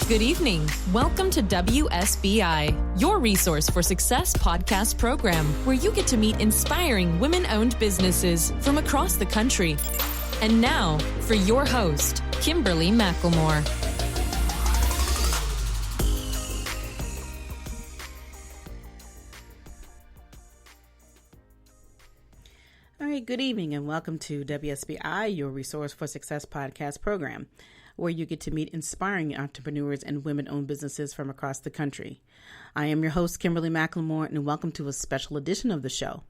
Good evening. Welcome to WSBI, your resource for success podcast program, where you get to meet inspiring women-owned businesses from across the country. And now, for your host, Kimberly McLemore. All right, good evening and welcome to WSBI, your resource for success podcast program, where you get to meet inspiring entrepreneurs and women-owned businesses from across the country. I am your host, Kimberly McLemore, and welcome to a special edition of the show.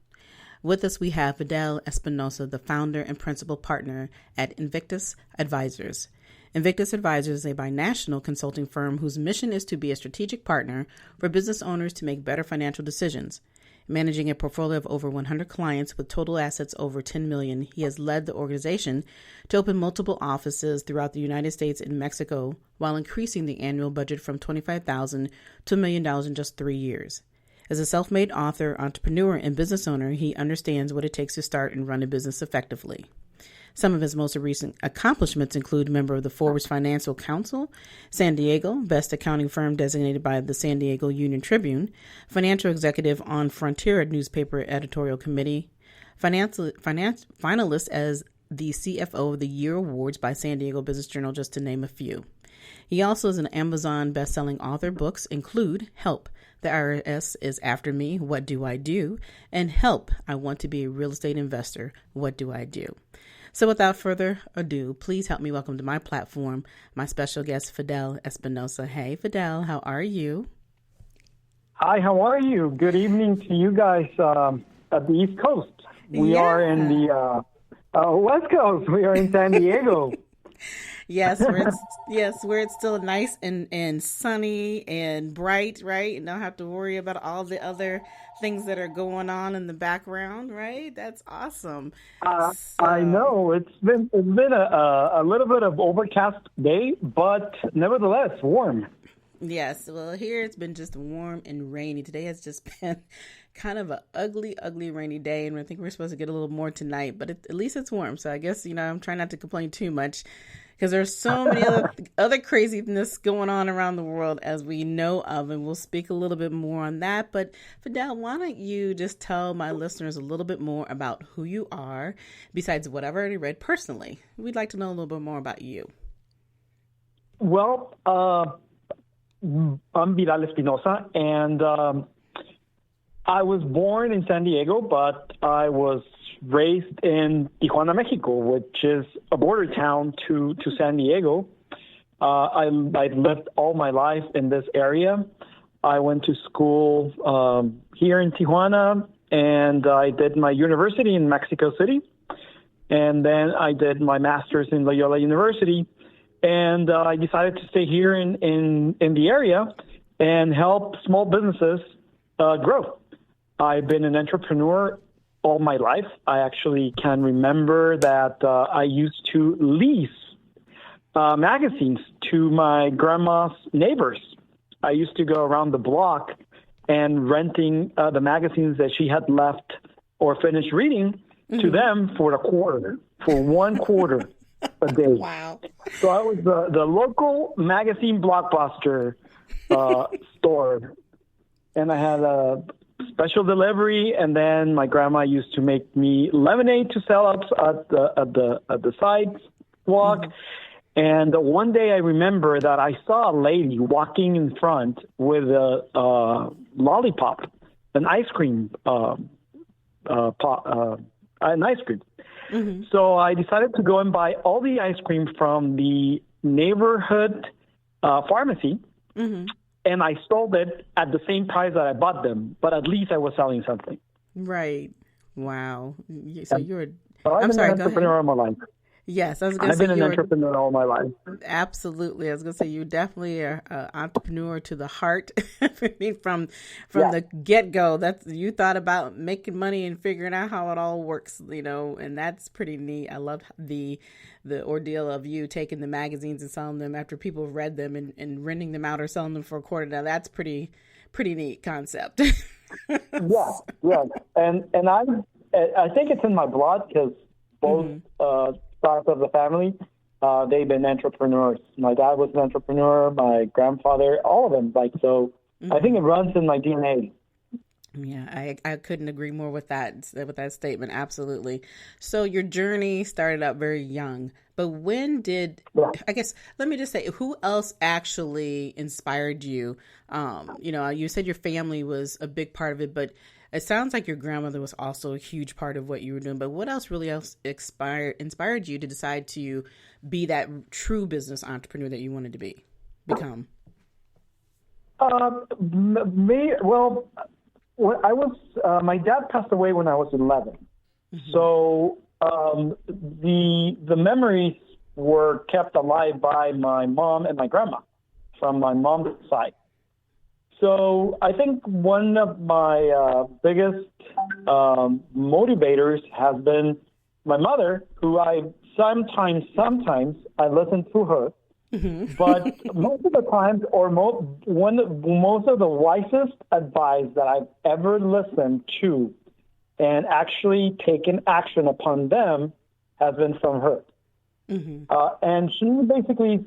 With us, we have Vidal Espinosa, the founder and principal partner at Invictus Advisors. Invictus Advisors is a binational consulting firm whose mission is to be a strategic partner for business owners to make better financial decisions. Managing a portfolio of over 100 clients with total assets over $10 million, he has led the organization to open multiple offices throughout the United States and Mexico while increasing the annual budget from $25,000 to $1 million in just 3 years. As a self-made author, entrepreneur, and business owner, he understands what it takes to start and run a business effectively. Some of his most recent accomplishments include member of the Forbes Financial Council, San Diego, best accounting firm designated by the San Diego Union Tribune, financial executive on Frontera newspaper editorial committee, finalist as the CFO of the Year Awards by San Diego Business Journal, just to name a few. He also is an Amazon best-selling author. Books include Help, The IRS is After Me, What Do I Do? And Help, I Want to Be a Real Estate Investor, What Do I Do? So without further ado, please help me welcome to my platform my special guest, Vidal Espinosa. Hey, Vidal, how are you? Hi, how are you? Good evening to you guys at the East Coast. We are in the West Coast. We are in San Diego. Yes, where it's still nice and sunny and bright, right? And don't have to worry about all the other things that are going on in the background, right? That's awesome. I know it's been a little bit of overcast day, but nevertheless warm. Yes, well, here it's been just warm and rainy. Today has just been kind of an ugly rainy day, and I think we're supposed to get a little more tonight, but at least it's warm. So I guess, I'm trying not to complain too much, because there's so many other craziness going on around the world, as we know of, and we'll speak a little bit more on that. But Vidal, why don't you just tell my listeners a little bit more about who you are, besides what I've already read personally? We'd like to know a little bit more about you. Well, I'm Vidal Espinosa, and I was born in San Diego, but I was raised in Tijuana, Mexico, which is a border town to San Diego. I lived all my life in this area. I went to school here in Tijuana, and I did my university in Mexico City. And then I did my master's in Loyola University. And I decided to stay here in the area and help small businesses grow. I've been an entrepreneur all my life. I actually can remember that I used to lease magazines to my grandma's neighbors. I used to go around the block and renting the magazines that she had left or finished reading to them for one quarter a day. Wow. So I was the local magazine blockbuster store, and I had a special delivery, and then my grandma used to make me lemonade to sell up at the sidewalk. And one day I remember that I saw a lady walking in front with a lollipop, an ice cream an ice cream. So I decided to go and buy all the ice cream from the neighborhood pharmacy. And I sold it at the same price that I bought them, but at least I was selling something. Right. Wow. So you're I've been an entrepreneur all my life. Yes, I was going to I've say been an entrepreneur all my life. Absolutely. I was going to say you definitely are an entrepreneur to the heart. I mean, from the get-go, that's you thought about making money and figuring out how it all works, and that's pretty neat. I love the ordeal of you taking the magazines and selling them after people have read them and renting them out or selling them for a quarter. Now that's pretty neat concept. Yes. And I think it's in my blood because both sides of the family they've been entrepreneurs. My dad was an entrepreneur, my grandfather, all of them. I think it runs in my DNA. Yeah, I couldn't agree more with that statement. Absolutely. So your journey started out very young, but I guess, let me just say, who else actually inspired you? You said your family was a big part of it, but it sounds like your grandmother was also a huge part of what you were doing. But what else inspired you to decide to be that true business entrepreneur that you wanted to become? My dad passed away when I was 11. Mm-hmm. So the memories were kept alive by my mom and my grandma from my mom's side. So I think one of my biggest motivators has been my mother, who I sometimes I listen to her. Mm-hmm. But most of the times, or most of the wisest advice that I've ever listened to and actually taken action upon them has been from her. Mm-hmm. And she basically,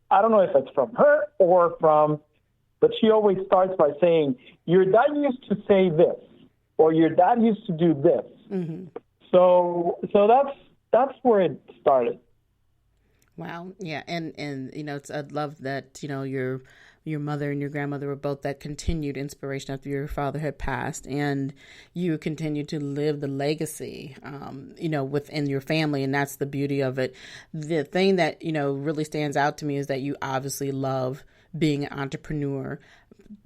I don't know if it's from her or but she always starts by saying, your dad used to say this, or your dad used to do this. Mm-hmm. So that's where it started. Wow. Yeah. And I love that, your mother and your grandmother were both that continued inspiration after your father had passed, and you continued to live the legacy, within your family. And that's the beauty of it. The thing that, really stands out to me is that you obviously love being an entrepreneur.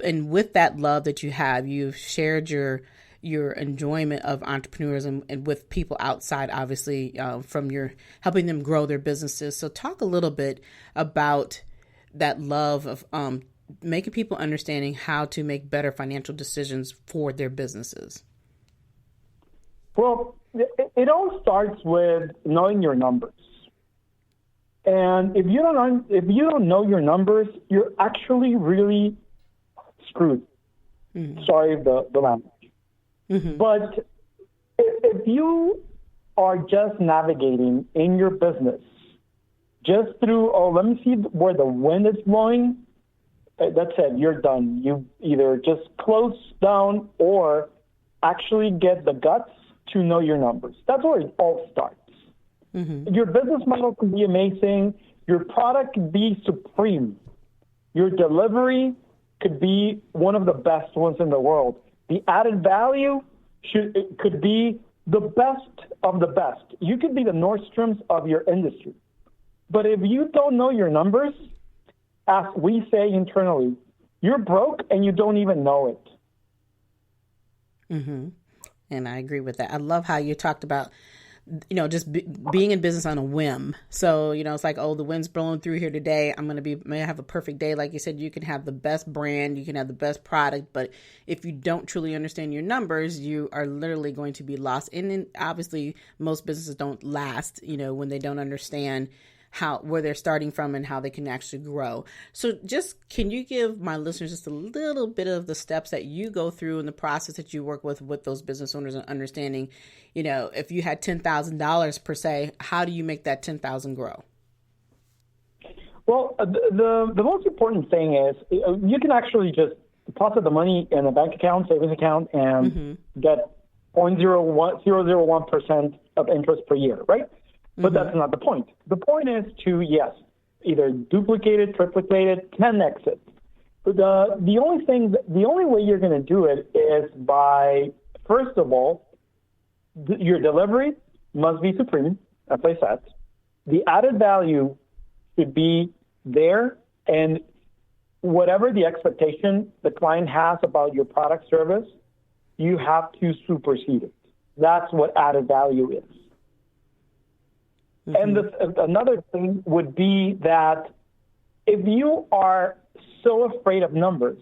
And with that love that you have, you've shared your enjoyment of entrepreneurs and with people outside, obviously, from your helping them grow their businesses. So talk a little bit about that love of making people understanding how to make better financial decisions for their businesses. Well, it all starts with knowing your numbers. And if you don't know your numbers, you're actually really screwed. Mm-hmm. Sorry, the language. Mm-hmm. But if you are just navigating in your business just through, let me see where the wind is blowing, that's it, you're done. You either just close down or actually get the guts to know your numbers. That's where it all starts. Mm-hmm. Your business model could be amazing. Your product could be supreme. Your delivery could be one of the best ones in the world. The added value could be the best of the best. You could be the Nordstroms of your industry. But if you don't know your numbers, as we say internally, you're broke and you don't even know it. Mm-hmm. And I agree with that. I love how you talked about, just being in business on a whim. So, it's like, the wind's blowing through here today. may have a perfect day. Like you said, you can have the best brand, you can have the best product, but if you don't truly understand your numbers, you are literally going to be lost. And then obviously most businesses don't last, when they don't understand where they're starting from and how they can actually grow. So can you give my listeners just a little bit of the steps that you go through in the process that you work with those business owners and understanding, if you had $10,000 per se, how do you make that 10,000 grow? Well, the most important thing is you can actually just deposit the money in a bank account, savings account, and mm-hmm. get 0.001% of interest per year, right? But mm-hmm. that's not the point. The point is to, either duplicate it, triplicate it, 10x it. But the only way you're going to do it is by, first of all, your delivery must be supreme, as I said. The added value should be there, and whatever the expectation the client has about your product service, you have to supersede it. That's what added value is. Mm-hmm. And another thing would be that if you are so afraid of numbers,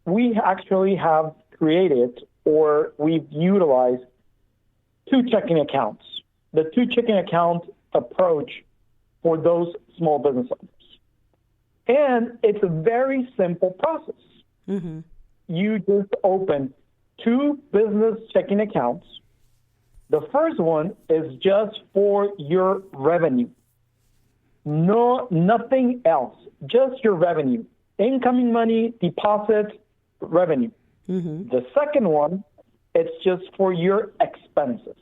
we actually have created or we've utilized 2 checking accounts, the 2 checking account approach for those small business owners. And it's a very simple process. Mm-hmm. You just open 2 business checking accounts. The first one is just for your revenue. No, nothing else. Just your revenue. Incoming money, deposit, revenue. Mm-hmm. The second one, it's just for your expenses.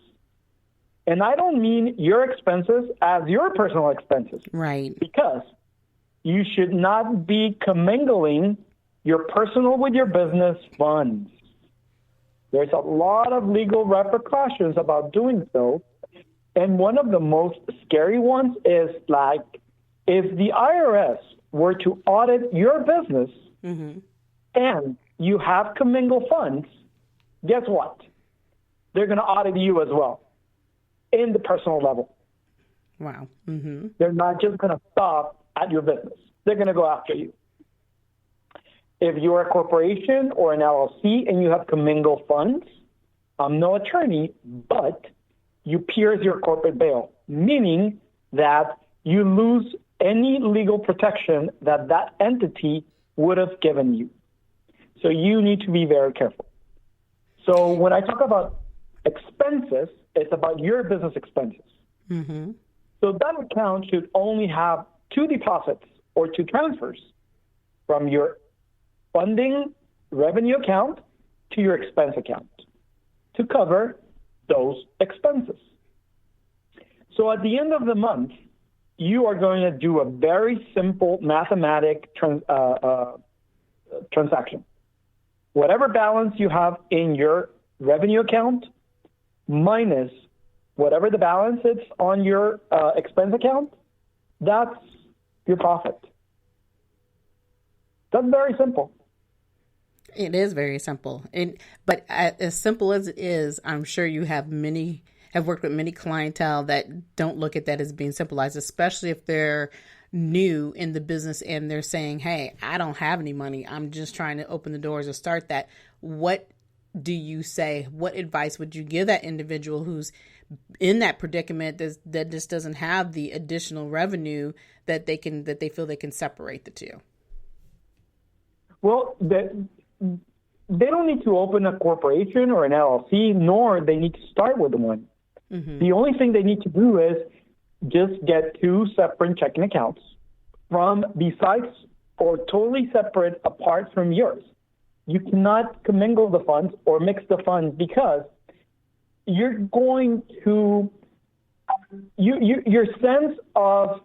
And I don't mean your expenses as your personal expenses. Right. Because you should not be commingling your personal with your business funds. There's a lot of legal repercussions about doing so. And one of the most scary ones is like, if the IRS were to audit your business Mm-hmm. and you have commingled funds, guess what? They're going to audit you as well in the personal level. Wow. Mm-hmm. They're not just going to stop at your business. They're going to go after you. If you're a corporation or an LLC and you have commingled funds, I'm no attorney, but you pierce your corporate bail, meaning that you lose any legal protection that that entity would have given you. So you need to be very careful. So when I talk about expenses, it's about your business expenses. Mm-hmm. So that account should only have 2 deposits or 2 transfers from your funding revenue account to your expense account to cover those expenses. So at the end of the month, you are going to do a very simple mathematic transaction. Whatever balance you have in your revenue account minus whatever the balance is on your expense account, that's your profit. That's very simple. It is very simple. But as simple as it is, I'm sure you have worked with many clientele that don't look at that as being simplified, especially if they're new in the business and they're saying, hey, I don't have any money. I'm just trying to open the doors or start that. What do you say? What advice would you give that individual who's in that predicament that just doesn't have the additional revenue that they feel they can separate the two? Well, they don't need to open a corporation or an LLC, nor they need to start with one. Mm-hmm. The only thing they need to do is just get 2 separate checking accounts besides or totally separate apart from yours. You cannot commingle the funds or mix the funds because you're going to your sense of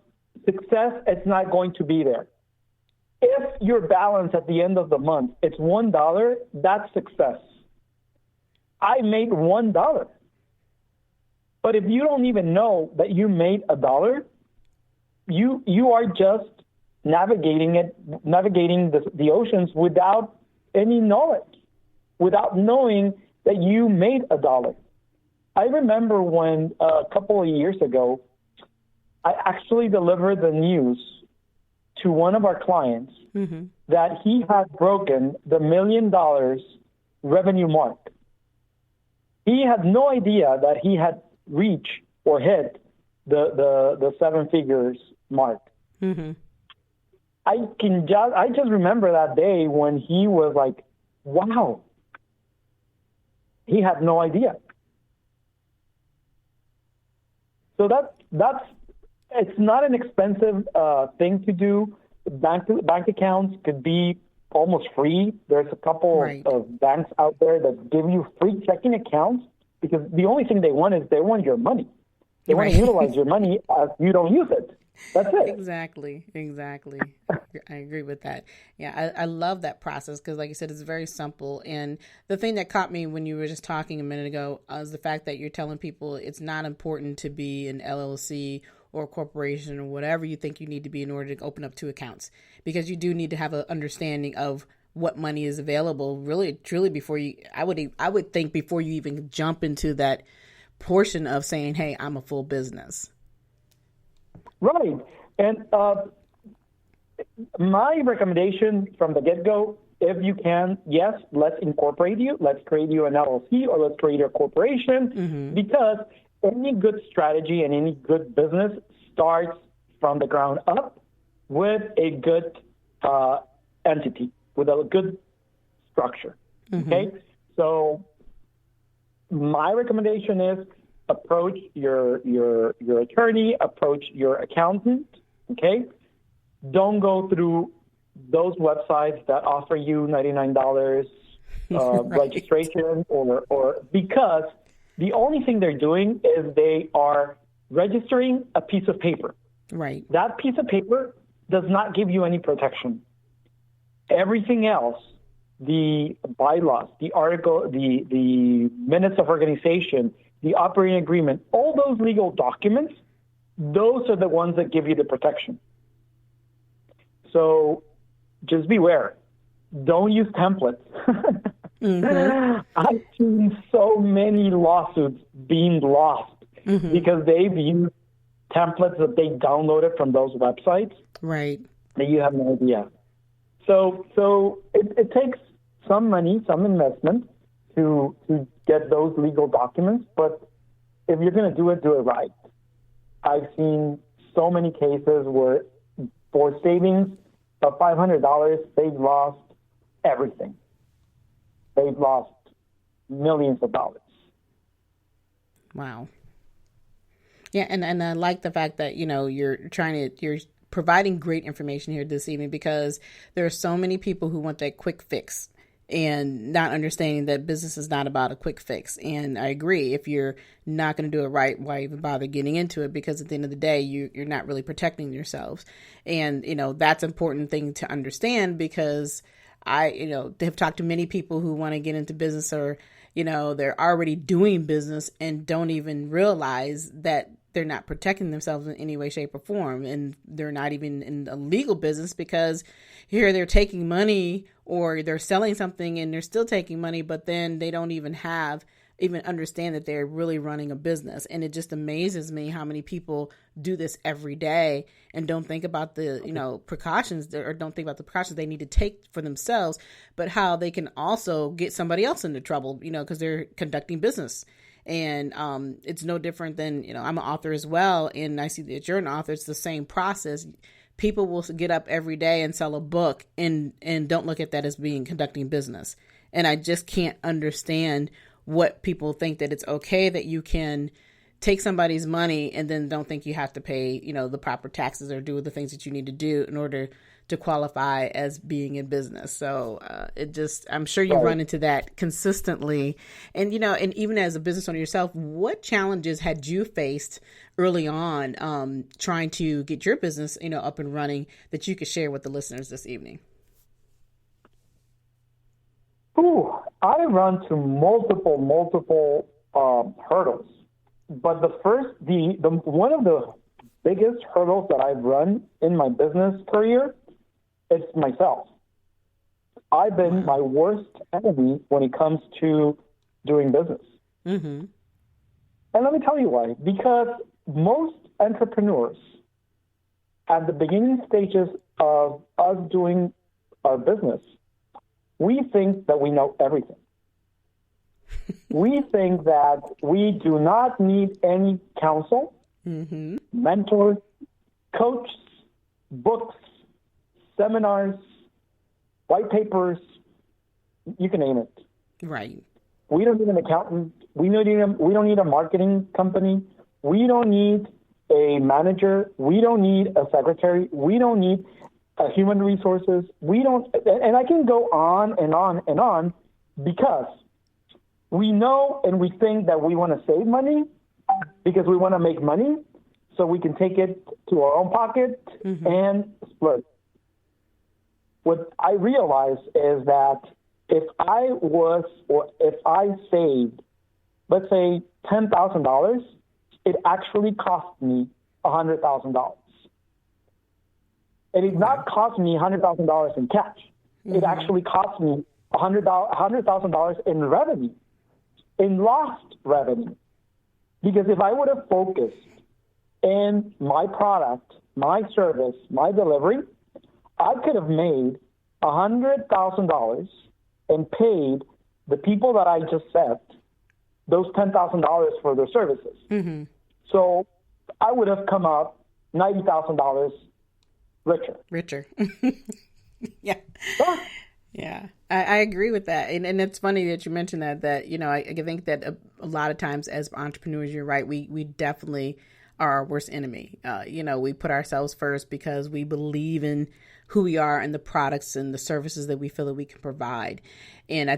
success is not going to be there. If your balance at the end of the month is $1, that's success. I made $1. But if you don't even know that you made $1, you are just navigating the oceans without any knowledge, without knowing that you made $1. I remember when a couple of years ago, I actually delivered the news to one of our clients mm-hmm. that he had broken the $1 million revenue mark. He had no idea that he had reached or hit the 7 figures mark. Mm-hmm. I just remember that day when he was like, wow. He had no idea. So that's it's not an expensive thing to do. Bank accounts could be almost free. There's a couple of banks out there that give you free checking accounts because the only thing they want your money. They want to utilize your money as you don't use it. That's it. Exactly. I agree with that. Yeah, I love that process because, like you said, it's very simple. And the thing that caught me when you were just talking a minute ago is the fact that you're telling people it's not important to be an LLC or a corporation or whatever you think you need to be in order to open up 2 accounts, because you do need to have an understanding of what money is available really, truly before you, I would think before you even jump into that portion of saying, hey, I'm a full business. Right. And my recommendation from the get-go, if you can, yes, let's incorporate you. Let's create you an LLC or let's create a corporation mm-hmm. because any good strategy and any good business starts from the ground up with a good entity, with a good structure. Mm-hmm. Okay? So my recommendation is approach your attorney, approach your accountant, Okay? Don't go through those websites that offer you $99 Right. registration or because the only thing they're doing is they are registering a piece of paper. Right. That piece of paper does not give you any protection. Everything else, the bylaws, the article, the minutes of organization, the operating agreement, all those legal documents, those are the ones that give you the protection. So just beware. Don't use templates. I've seen so many lawsuits being lost because they've used templates that they downloaded from those websites. Right. That you have no idea. So it takes some money, some investment to get those legal documents. But if you're going to do it right. I've seen so many cases where for savings of $500, they've lost everything. They've lost millions of dollars. Wow. Yeah, and I like the fact that, you're providing great information here this evening, because there are so many people who want that quick fix and not understanding that business is not about a quick fix. And I agree, if you're not going to do it right, why even bother getting into it? Because at the end of the day, you're not really protecting yourselves. And, that's an important thing to understand, because I have talked to many people who want to get into business, or, they're already doing business and don't even realize that they're not protecting themselves in any way, shape, or form. And they're not even in a legal business, because here they're taking money, or they're selling something and they're still taking money, but then they don't even understand that they're really running a business. And it just amazes me how many people do this every day and don't think about the, precautions, or don't think about the precautions they need to take for themselves, but how they can also get somebody else into trouble, because they're conducting business. And it's no different than, I'm an author as well, and I see that you're an author. It's the same process. People will get up every day and sell a book and don't look at that as being conducting business. And I just can't understand what people think, that it's okay that you can take somebody's money and then don't think you have to pay, the proper taxes or do the things that you need to do in order to qualify as being in business. So I'm sure you run into that consistently. And, and even as a business owner yourself, what challenges had you faced early on trying to get your business, up and running, that you could share with the listeners this evening? I run to multiple hurdles. But one of the biggest hurdles that I've run in my business career, it's myself. I've been my worst enemy when it comes to doing business. Mm-hmm. And let me tell you why. Because most entrepreneurs, at the beginning stages of us doing our business, we think that we know everything. We think that we do not need any counsel, mentors, coaches, books, seminars, white papers, you can name it. Right. We don't need an accountant. We don't need a marketing company. We don't need a manager. We don't need a secretary. We don't need human resources. And I can go on and on and on, because we know and we think that we want to save money because we want to make money so we can take it to our own pocket and splurge. What I realized is that if I saved, let's say, $10,000, it actually cost me $100,000. It did not cost me $100,000 in cash. It actually cost me $100,000 in revenue, in lost revenue. Because if I would have focused in my product, my service, my delivery, I could have made $100,000 and paid the people that I just said those $10,000 for their services. Mm-hmm. So I would have come up $90,000 richer. Yeah. Yeah, I agree with that. And it's funny that you mentioned that, I think that a lot of times as entrepreneurs, you're right, we definitely are our worst enemy. We put ourselves first because we believe in who we are and the products and the services that we feel that we can provide. And I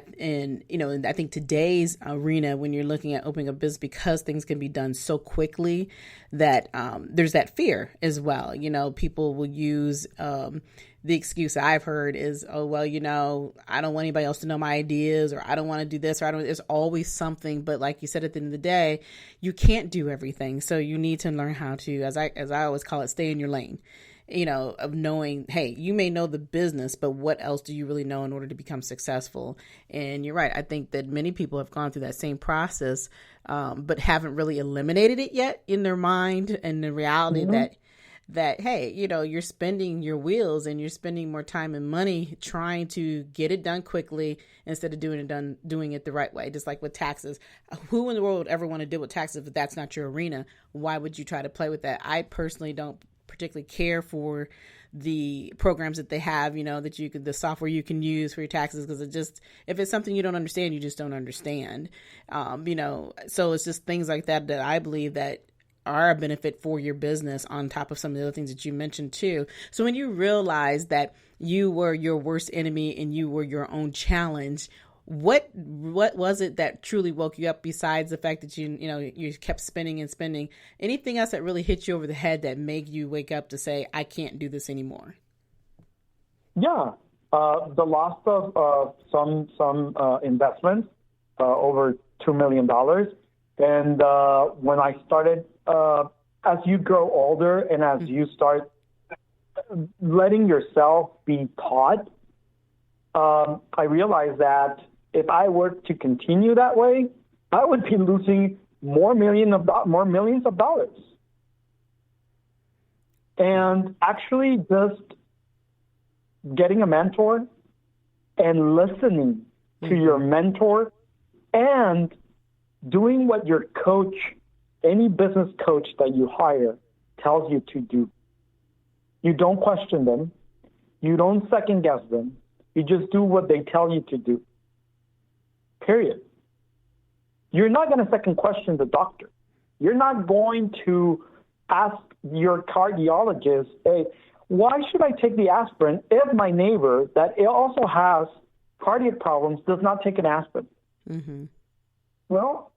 think today's arena, when you're looking at opening a business, because things can be done so quickly, that there's that fear as well. People will use the excuse I've heard is, oh, well, I don't want anybody else to know my ideas, or I don't want to do this, or there's always something. But like you said, at the end of the day, you can't do everything. So you need to learn how to, as I always call it, stay in your lane. Of knowing, hey, you may know the business, but what else do you really know in order to become successful? And you're right. I think that many people have gone through that same process, but haven't really eliminated it yet in their mind, and the reality that, hey, you're spending your wheels and you're spending more time and money trying to get it done quickly instead of doing it the right way. Just like with taxes. Who in the world would ever want to deal with taxes if that's not your arena? Why would you try to play with that? I personally don't particularly care for the programs that they have, that the software you can use for your taxes, because if it's something you don't understand, you just don't understand. So it's just things like that I believe that are a benefit for your business, on top of some of the other things that you mentioned too. So when you realize that you were your worst enemy and you were your own challenge, what was it that truly woke you up, besides the fact that you kept spending and spending? Anything else that really hit you over the head that made you wake up to say, I can't do this anymore? Yeah, the loss of some investments, over $2 million. And when I started, as you grow older and as you start letting yourself be taught, I realized that if I were to continue that way, I would be losing more millions of dollars. And actually just getting a mentor and listening to your mentor and doing what your coach, any business coach that you hire, tells you to do. You don't question them. You don't second guess them. You just do what they tell you to do. Period. You're not going to second question the doctor. You're not going to ask your cardiologist, hey, why should I take the aspirin if my neighbor that also has cardiac problems does not take an aspirin? Mm-hmm. Well,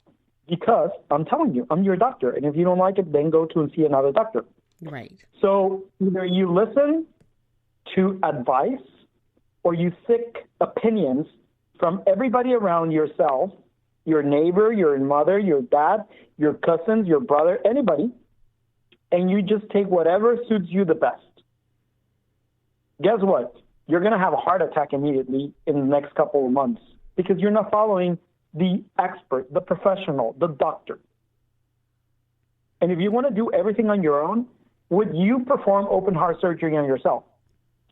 because I'm telling you, I'm your doctor. And if you don't like it, then go to and see another doctor. Right. So either you listen to advice or you seek opinions from everybody around yourself, your neighbor, your mother, your dad, your cousins, your brother, anybody, and you just take whatever suits you the best. Guess what? You're going to have a heart attack immediately in the next couple of months because you're not following the expert, the professional, the doctor. And if you want to do everything on your own, would you perform open heart surgery on yourself?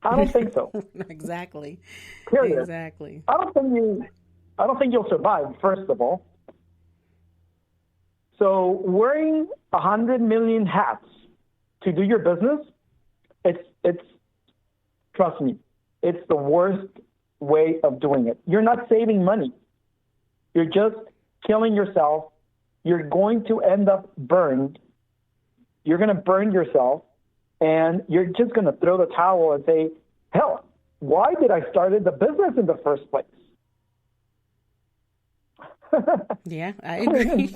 I don't think so. Exactly. Period. Exactly. I don't think you'll survive, first of all. So wearing 100 million hats to do your business, it's trust me, it's the worst way of doing it. You're not saving money. You're just killing yourself. You're going to end up burned. You're going to burn yourself. And you're just going to throw the towel and say, hell, why did I start the business in the first place? Yeah, I agree.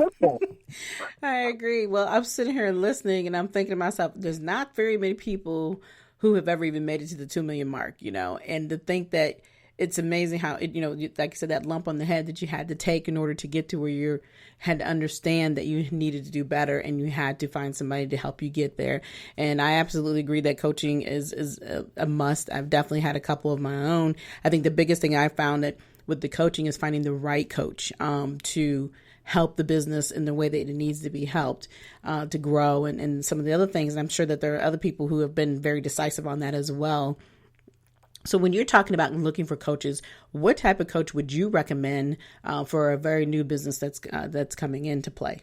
I agree. Well, I'm sitting here listening and I'm thinking to myself, there's not very many people who have ever even made it to the 2 million mark, and to think that it's amazing how it, like I said, that lump on the head that you had to take in order to get to where you had to understand that you needed to do better and you had to find somebody to help you get there. And I absolutely agree that coaching is a must. I've definitely had a couple of my own. I think the biggest thing I found that with the coaching is finding the right coach to help the business in the way that it needs to be helped to grow and some of the other things. And I'm sure that there are other people who have been very decisive on that as well. So when you're talking about looking for coaches, what type of coach would you recommend for a very new business that's coming into play?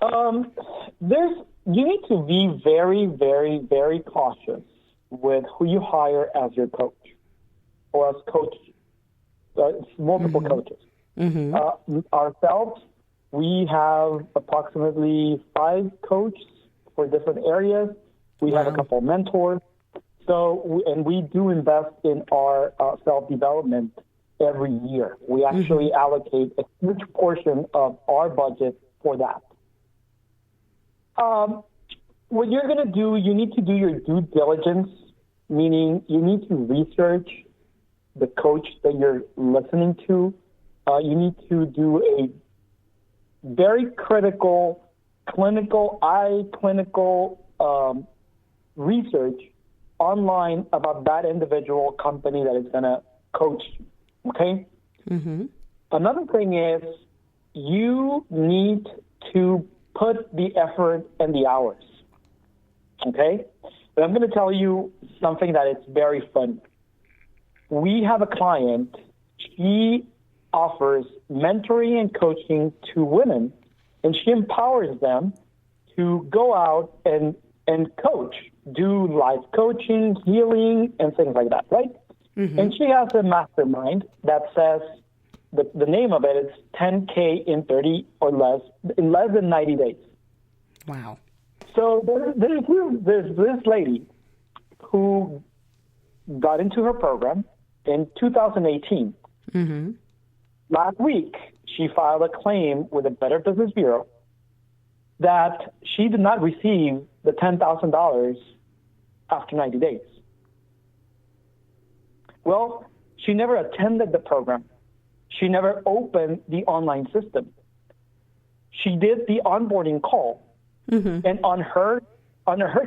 You need to be very, very, very cautious with who you hire as your coach or as coach. Multiple coaches. Mm-hmm. Ourselves, We have approximately 5 coaches for different areas. We have a couple of mentors. So, and we do invest in our self-development every year. We actually allocate a huge portion of our budget for that. What you're going to do, you need to do your due diligence, meaning you need to research the coach that you're listening to. You need to do a very critical, clinical research online about that individual company that is going to coach you, okay? Another thing is you need to put the effort and the hours, okay? But I'm going to tell you something that is very fun. We have a client. She offers mentoring and coaching to women, and she empowers them to go out and coach, do life coaching, healing, and things like that, right? And she has a mastermind that says, the name of it is 10K in 30 or less, in less than 90 days. Wow. So there's this lady who got into her program in 2018. Last week, she filed a claim with the Better Business Bureau that she did not receive the $10,000 after 90 days. Well, she never attended the program. She never opened the online system. She did the onboarding call. And on her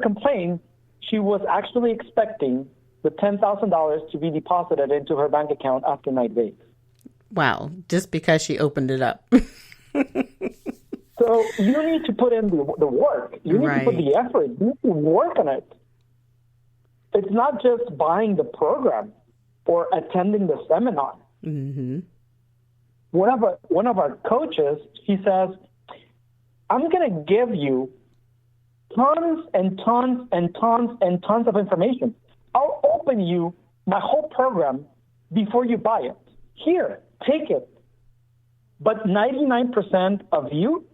complaint, she was actually expecting the $10,000 to be deposited into her bank account after 90 days. Wow, just because she opened it up. So you need to put in the work. You need to put the effort. You need to work on it. It's not just buying the program or attending the seminar. One of our coaches, she says, I'm going to give you tons and tons and tons and tons of information. I'll open you my whole program before you buy it. Here, take it. But 99% of you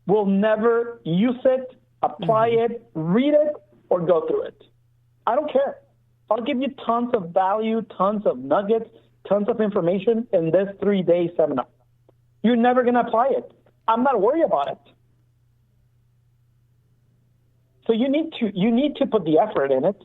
will never use it, apply it, read it, or go through it. I don't care. I'll give you tons of value, tons of nuggets, tons of information in this 3-day seminar. You're never going to apply it. I'm not worried about it. So you need to put the effort in it.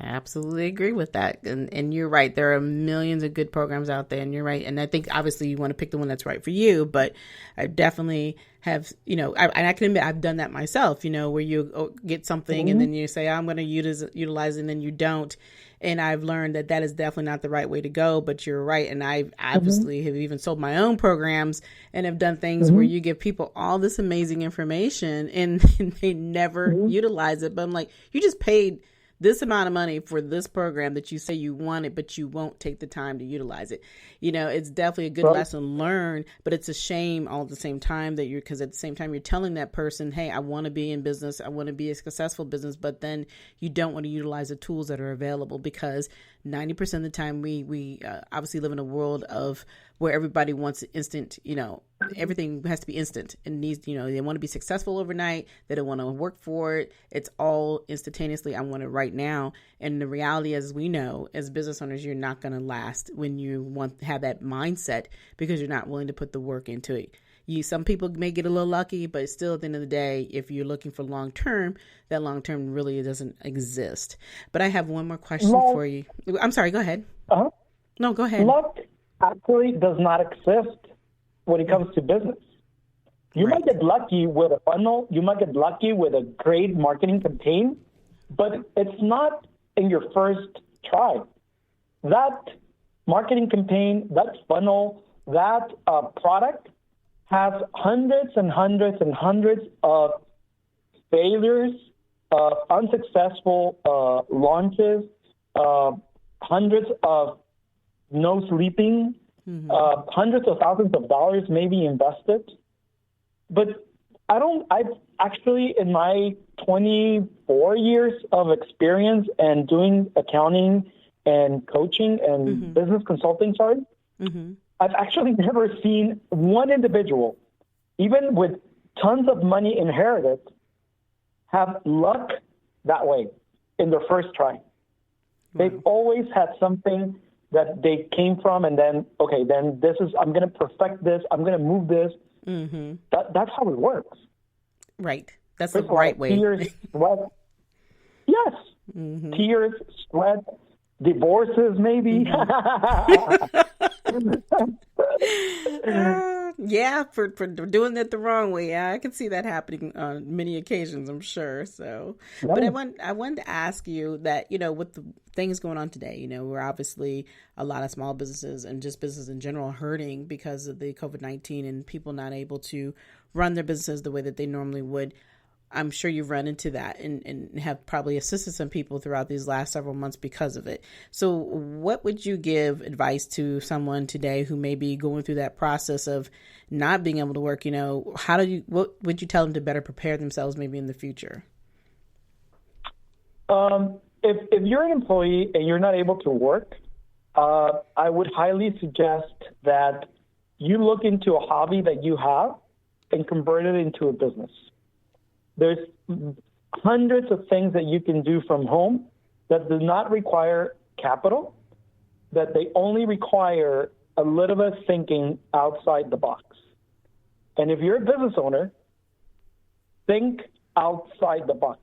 I absolutely agree with that. And you're right. There are millions of good programs out there, and you're right. And I think obviously you want to pick the one that's right for you, but I definitely have, I can admit I've done that myself, where you get something and then you say, I'm going to utilize it, and then you don't. And I've learned that is definitely not the right way to go, but you're right. And I obviously have even sold my own programs and have done things where you give people all this amazing information and they never utilize it. But I'm like, you just paid this amount of money for this program that you say you wanted, but you won't take the time to utilize it. It's definitely a good lesson learned, but it's a shame all at the same time because at the same time you're telling that person, hey, I want to be in business. I want to be a successful business, but then you don't want to utilize the tools that are available because 90% of the time we obviously live in a world of where everybody wants instant, everything has to be instant and needs, they want to be successful overnight. They don't want to work for it. It's all instantaneously. I want it right now. And the reality, as we know, as business owners, you're not going to last when you have that mindset because you're not willing to put the work into it. Some people may get a little lucky, but still at the end of the day, if you're looking for long term, that long term really doesn't exist. But I have one more question for you. I'm sorry, go ahead. No, go ahead. Luck actually does not exist when it comes to business. You might get lucky with a funnel. You might get lucky with a great marketing campaign, but it's not in your first try. That marketing campaign, that funnel, that product has hundreds and hundreds and hundreds of failures, unsuccessful launches, hundreds of no sleeping, hundreds of thousands of dollars maybe invested. But I've actually, in my 24 years of experience and doing accounting and coaching and business consulting, I've actually never seen one individual, even with tons of money inherited, have luck that way in their first try. Wow. They've always had something that they came from, and then, okay, then I'm going to perfect this, I'm going to move this. That's how it works. Right. That's the right way. Tears, sweat. Yes. Tears, sweat, divorces, maybe. Yeah, for doing it the wrong way. Yeah, I can see that happening on many occasions, I'm sure. So, yeah. But I wanted to ask you that, with the things going on today, we're obviously a lot of small businesses and just business in general hurting because of the COVID-19 and people not able to run their businesses the way that they normally would. I'm sure you've run into that and have probably assisted some people throughout these last several months because of it. So what would you give advice to someone today who may be going through that process of not being able to work? What would you tell them to better prepare themselves maybe in the future? If you're an employee and you're not able to work, I would highly suggest that you look into a hobby that you have and convert it into a business. There's hundreds of things that you can do from home that do not require capital, that they only require a little bit of thinking outside the box. And if you're a business owner, think outside the box.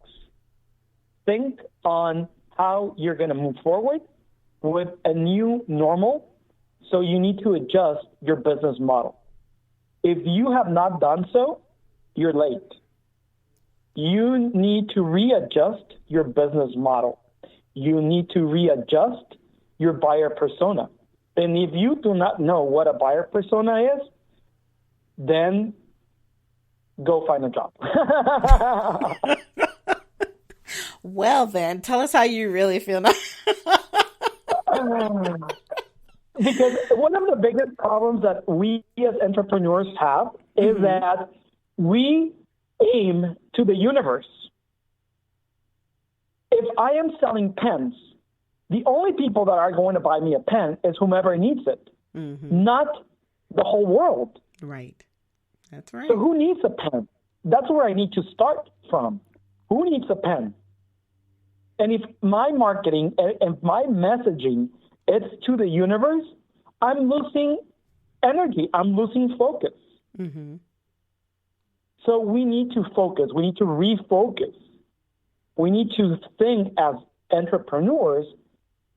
Think on how you're going to move forward with a new normal, so you need to adjust your business model. If you have not done so, you're late. You need to readjust your business model. You need to readjust your buyer persona. And if you do not know what a buyer persona is, then go find a job. Well, then, tell us how you really feel now. Because one of the biggest problems that we as entrepreneurs have is that we aim to the universe. If I am selling pens, the only people that are going to buy me a pen is whomever needs it, not the whole world. Right. That's right. So who needs a pen? That's where I need to start from. Who needs a pen? And if my marketing and my messaging is to the universe, I'm losing energy. I'm losing focus. So we need to focus. We need to refocus. We need to think as entrepreneurs,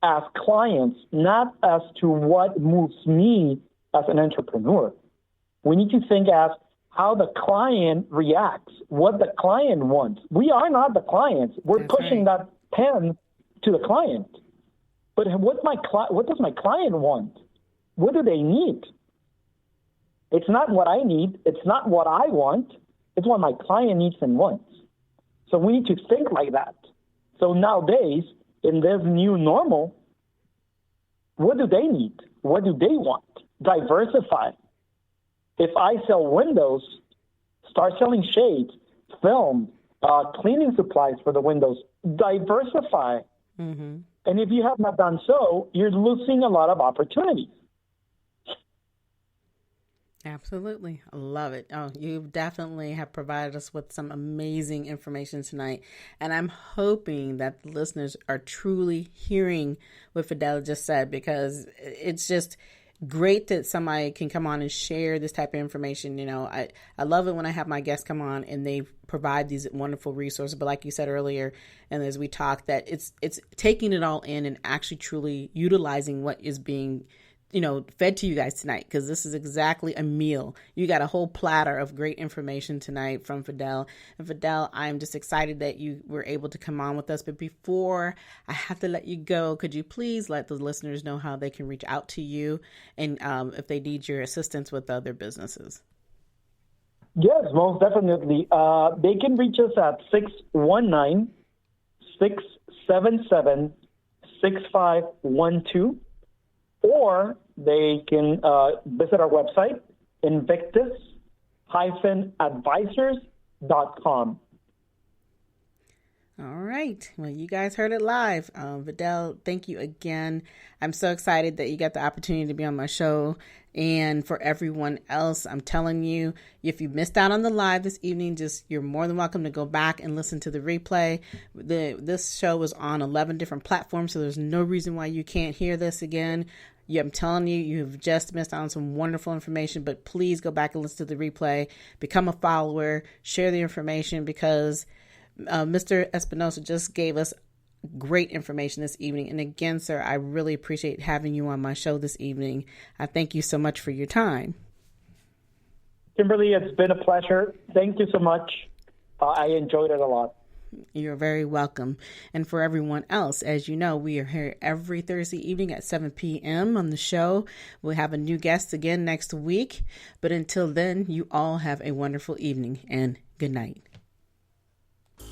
as clients, not as to what moves me as an entrepreneur. We need to think as how the client reacts, what the client wants. We are not the clients. We're pushing that pen to the client. But what does my client want? What do they need? It's not what I need. It's not what I want. It's what my client needs and wants. So we need to think like that. So nowadays, in this new normal, what do they need? What do they want? Diversify. If I sell windows, start selling shades, film, cleaning supplies for the windows. Diversify. And if you have not done so, you're losing a lot of opportunities. Absolutely. I love it. Oh, you definitely have provided us with some amazing information tonight. And I'm hoping that the listeners are truly hearing what Vidal just said, because it's just great that somebody can come on and share this type of information. I love it when I have my guests come on and they provide these wonderful resources. But like you said earlier, and as we talked, that it's taking it all in and actually truly utilizing what is being fed to you guys tonight, because this is exactly a meal. You got a whole platter of great information tonight from Vidal. And Vidal, I'm just excited that you were able to come on with us. But before I have to let you go, could you please let the listeners know how they can reach out to you and if they need your assistance with other businesses? Yes, most definitely. They can reach us at 619-677-6512. Or they can visit our website, Invictus-Advisors.com. All right. Well, you guys heard it live. Vidal, thank you again. I'm so excited that you got the opportunity to be on my show. And for everyone else, I'm telling you, if you missed out on the live this evening, you're more than welcome to go back and listen to the replay. This show was on 11 different platforms, so there's no reason why you can't hear this again. I'm telling you, you've just missed out on some wonderful information, but please go back and listen to the replay, become a follower, share the information, because Mr. Espinosa just gave us great information this evening. And again, sir, I really appreciate having you on my show this evening. I thank you so much for your time. Kimberly, it's been a pleasure. Thank you so much. I enjoyed it a lot. You're very welcome. And for everyone else, as you know, we are here every Thursday evening at 7 p.m. on the show. We'll have a new guest again next week. But until then, you all have a wonderful evening and good night.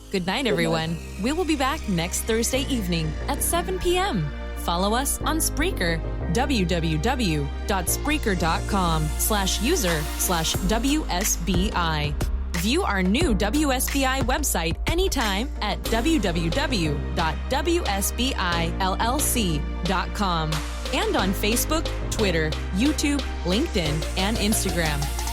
Good night, everyone. We will be back next Thursday evening at 7 p.m. Follow us on Spreaker, www.spreaker.com/user/WSBI. View our new WSBI website anytime at www.wsbillc.com and on Facebook, Twitter, YouTube, LinkedIn, and Instagram.